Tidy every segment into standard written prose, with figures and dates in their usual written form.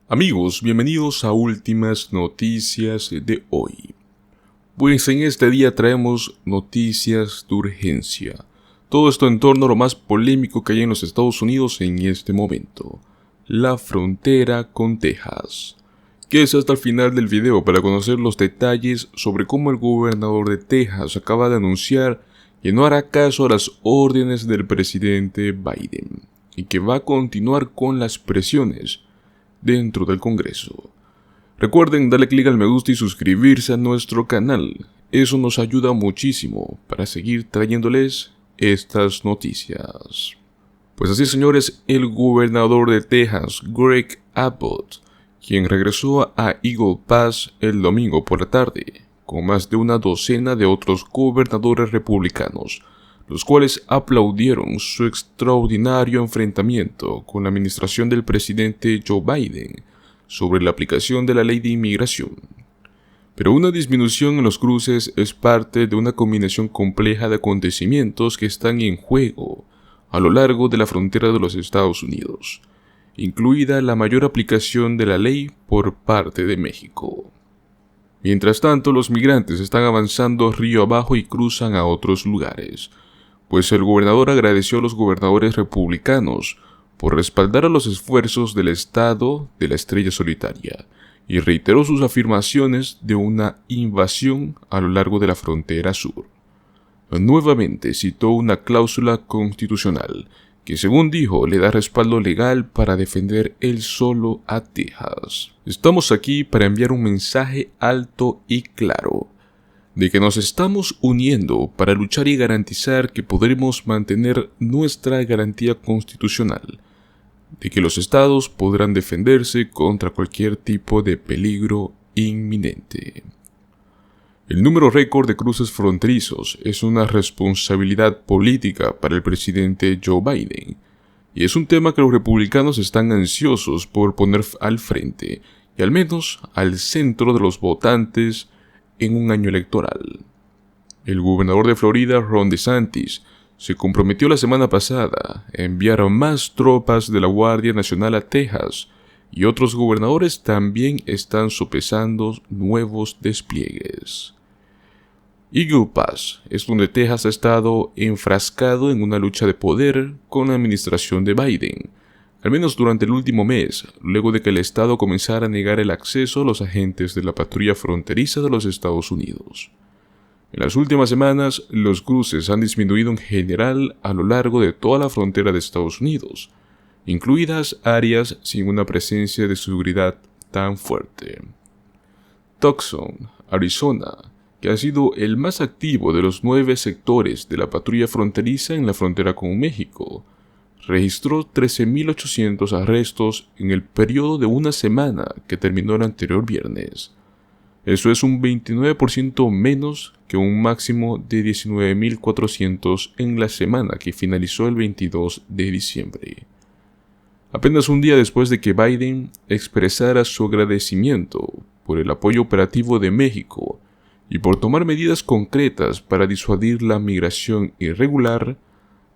Amigos, bienvenidos a Últimas Noticias de hoy. Pues en este día traemos noticias de urgencia. Todo esto en torno a lo más polémico que hay en los Estados Unidos en este momento: la frontera con Texas. Quédese hasta el final del video para conocer los detalles sobre cómo el gobernador de Texas acaba de anunciar que no hará caso a las órdenes del presidente Biden y que va a continuar con las presiones dentro del Congreso. Recuerden darle clic al me gusta y suscribirse a nuestro canal. Eso nos ayuda muchísimo para seguir trayéndoles estas noticias. Pues así, señores, el gobernador de Texas, Greg Abbott, quien regresó a Eagle Pass el domingo por la tarde, con más de una docena de otros gobernadores republicanos, los cuales aplaudieron su extraordinario enfrentamiento con la administración del presidente Joe Biden sobre la aplicación de la ley de inmigración. Pero una disminución en los cruces es parte de una combinación compleja de acontecimientos que están en juego a lo largo de la frontera de los Estados Unidos, incluida la mayor aplicación de la ley por parte de México. Mientras tanto, los migrantes están avanzando río abajo y cruzan a otros lugares, pues el gobernador agradeció a los gobernadores republicanos por respaldar a los esfuerzos del estado de la estrella solitaria y reiteró sus afirmaciones de una invasión a lo largo de la frontera sur. Nuevamente citó una cláusula constitucional que, según dijo, le da respaldo legal para defender él solo a Texas. Estamos aquí para enviar un mensaje alto y claro de que nos estamos uniendo para luchar y garantizar que podremos mantener nuestra garantía constitucional, de que los estados podrán defenderse contra cualquier tipo de peligro inminente. El número récord de cruces fronterizos es una responsabilidad política para el presidente Joe Biden, y es un tema que los republicanos están ansiosos por poner al frente, y al menos al centro de los votantes en un año electoral. El gobernador de Florida, Ron DeSantis, se comprometió la semana pasada a enviar más tropas de la Guardia Nacional a Texas, y otros gobernadores también están sopesando nuevos despliegues. Eagle Pass es donde Texas ha estado enfrascado en una lucha de poder con la administración de Biden, al menos durante el último mes, luego de que el estado comenzara a negar el acceso a los agentes de la patrulla fronteriza de los Estados Unidos. En las últimas semanas, los cruces han disminuido en general a lo largo de toda la frontera de Estados Unidos, incluidas áreas sin una presencia de seguridad tan fuerte. Tucson, Arizona, que ha sido el más activo de los 9 sectores de la patrulla fronteriza en la frontera con México, registró 13.800 arrestos en el periodo de una semana que terminó el anterior viernes. Eso es un 29% menos que un máximo de 19.400 en la semana que finalizó el 22 de diciembre. Apenas un día después de que Biden expresara su agradecimiento por el apoyo operativo de México y por tomar medidas concretas para disuadir la migración irregular,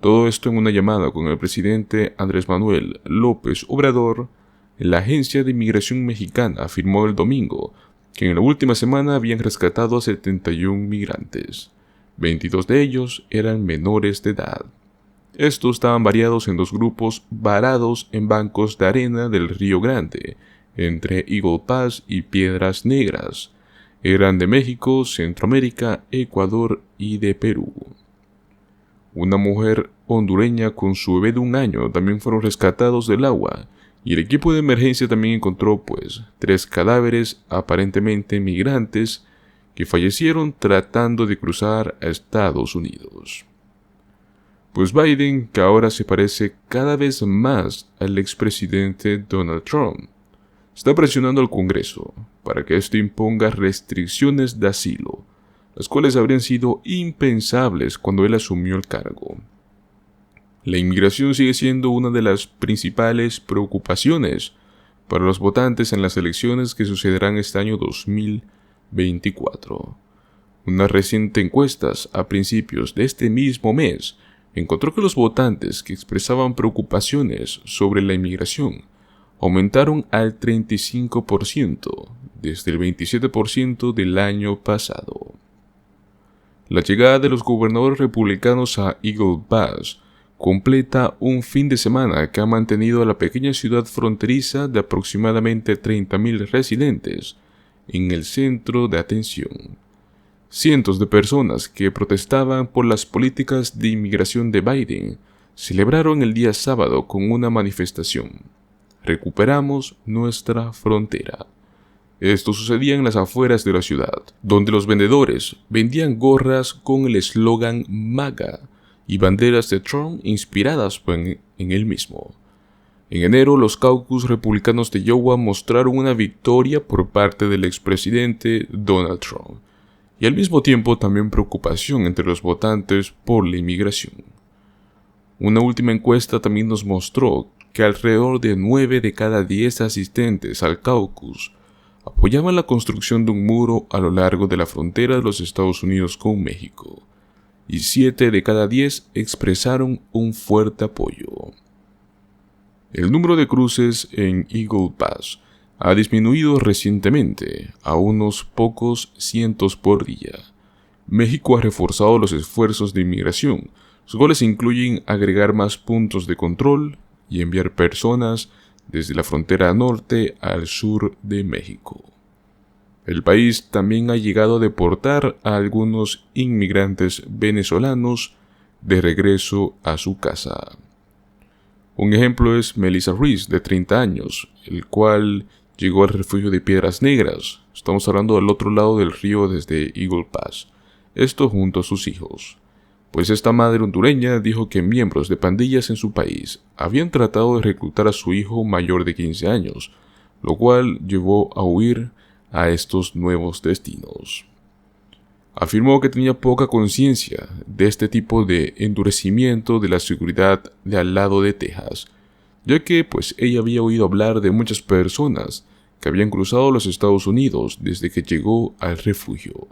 todo esto en una llamada con el presidente Andrés Manuel López Obrador, la Agencia de Inmigración Mexicana afirmó el domingo que en la última semana habían rescatado a 71 migrantes. 22 de ellos eran menores de edad. Estos estaban variados en 2 grupos varados en bancos de arena del Río Grande, entre Eagle Pass y Piedras Negras. Eran de México, Centroamérica, Ecuador y de Perú. Una mujer hondureña con su bebé de 1 año también fueron rescatados del agua, y el equipo de emergencia también encontró 3 cadáveres aparentemente migrantes que fallecieron tratando de cruzar a Estados Unidos. Pues Biden, que ahora se parece cada vez más al expresidente Donald Trump, está presionando al Congreso para que éste imponga restricciones de asilo, las cuales habrían sido impensables cuando él asumió el cargo. La inmigración sigue siendo una de las principales preocupaciones para los votantes en las elecciones que sucederán este año 2024. Una reciente encuesta a principios de este mismo mes encontró que los votantes que expresaban preocupaciones sobre la inmigración aumentaron al 35%, desde el 27% del año pasado. La llegada de los gobernadores republicanos a Eagle Pass completa un fin de semana que ha mantenido a la pequeña ciudad fronteriza de aproximadamente 30,000 residentes en el centro de atención. Cientos de personas que protestaban por las políticas de inmigración de Biden celebraron el día sábado con una manifestación. Recuperamos nuestra frontera. Esto sucedía en las afueras de la ciudad, donde los vendedores vendían gorras con el eslogan MAGA y banderas de Trump inspiradas en él mismo. En enero, los caucus republicanos de Iowa mostraron una victoria por parte del expresidente Donald Trump, y al mismo tiempo también preocupación entre los votantes por la inmigración. Una última encuesta también nos mostró que alrededor de 9 de cada 10 asistentes al caucus apoyaban la construcción de un muro a lo largo de la frontera de los Estados Unidos con México, y 7 de cada 10 expresaron un fuerte apoyo. El número de cruces en Eagle Pass ha disminuido recientemente a unos pocos cientos por día. México ha reforzado los esfuerzos de inmigración. Sus goles incluyen agregar más puntos de control y enviar personas desde la frontera norte al sur de México. El país también ha llegado a deportar a algunos inmigrantes venezolanos de regreso a su casa. Un ejemplo es Melissa Ruiz, de 30 años, el cual llegó al refugio de Piedras Negras. Estamos hablando del otro lado del río desde Eagle Pass. Esto junto a sus hijos. Pues esta madre hondureña dijo que miembros de pandillas en su país habían tratado de reclutar a su hijo mayor de 15 años, lo cual llevó a huir a estos nuevos destinos. Afirmó que tenía poca conciencia de este tipo de endurecimiento de la seguridad de al lado de Texas, ya que pues ella había oído hablar de muchas personas que habían cruzado los Estados Unidos desde que llegó al refugio.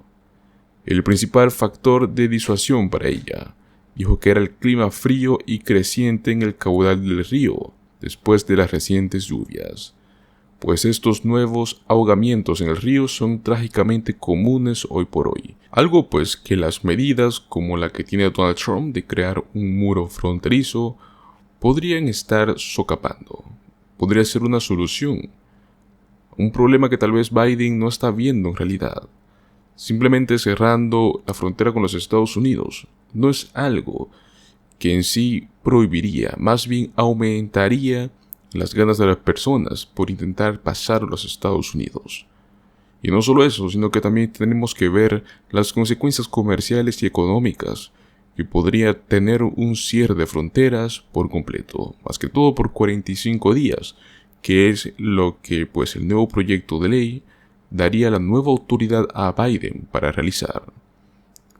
El principal factor de disuasión para ella, dijo que era el clima frío y creciente en el caudal del río después de las recientes lluvias, pues estos nuevos ahogamientos en el río son trágicamente comunes hoy por hoy. Algo pues que las medidas como la que tiene Donald Trump de crear un muro fronterizo podrían estar socapando. Podría ser una solución. Un problema que tal vez Biden no está viendo en realidad. Simplemente cerrando la frontera con los Estados Unidos no es algo que en sí prohibiría, más bien aumentaría las ganas de las personas por intentar pasar a los Estados Unidos. Y no solo eso, sino que también tenemos que ver las consecuencias comerciales y económicas que podría tener un cierre de fronteras por completo, más que todo por 45 días, que es lo que pues el nuevo proyecto de ley daría la nueva autoridad a Biden para realizar.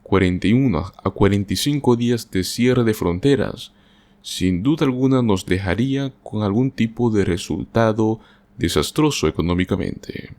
41 a 45 días de cierre de fronteras, sin duda alguna nos dejaría con algún tipo de resultado desastroso económicamente.